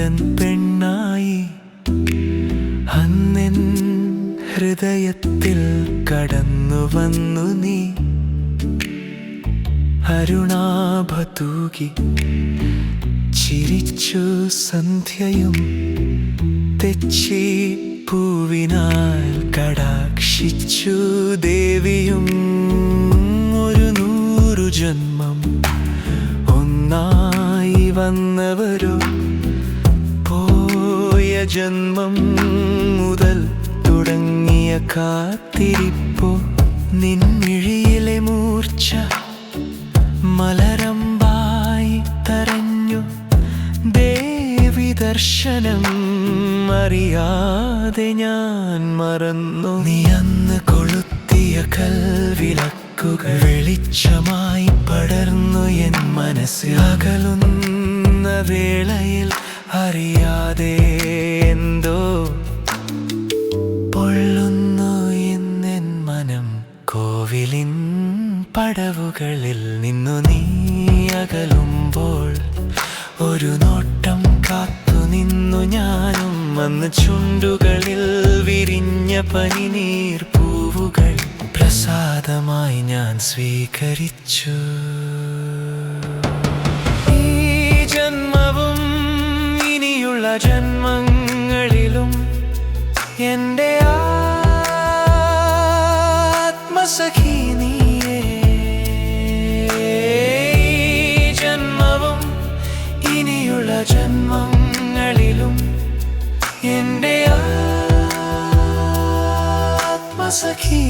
നാടൻ പെണ്ണായി അന്നെൻ ഹൃദയത്തിൽ കടന്നു വന്നു നീ. അരുണാഭ തൂകി ചിരിച്ചു സന്ധ്യയും തെച്ചി പൂവിനാൽ കടാക്ഷിച്ചു ദേവിയും. 100 ജന്മം ഒന്നായി വന്നവരോ പോയ ജന്മം മുതൽ തുടങ്ങിയ കാത്തിരിപ്പോ. നിൻമിഴിയിലെ മൂർച്ച മലരമ്പായി തരഞ്ഞു ദേവി ദർശനം. അറിയാതെ ഞാൻ മറന്നു നീ അന്ന് കൊളുത്തിയ കൽവിളക്കുകൾ വെളിച്ചമായി പടർന്നു എൻ മനസ്സിൽ. അകലുന്ന വേളയിൽ അറിയാതെ എന്തോ പൊള്ളുന്നു എന്നെൻ മനം. കോവിലിൻ പടവുകളിൽ നിന്നു നീ അകലുമ്പോൾ ഒരു നോട്ടം കാത്തു നിന്നു ഞാനും. അന്ന് ചുണ്ടുകളിൽ വിരിഞ്ഞ പനിനീർ പൂവുകൾ പ്രസാദമായി ഞാൻ സ്വീകരിച്ചു. ഈ ജന്മവും ഇനിയുള്ള ജന്മങ്ങളിലും എൻ്റെ ആത്മസഖി നീയേ. ഈ ജന്മവും ഇനിയുള്ള ജന്മങ്ങളിലും എൻ്റെ ആത്മസഖി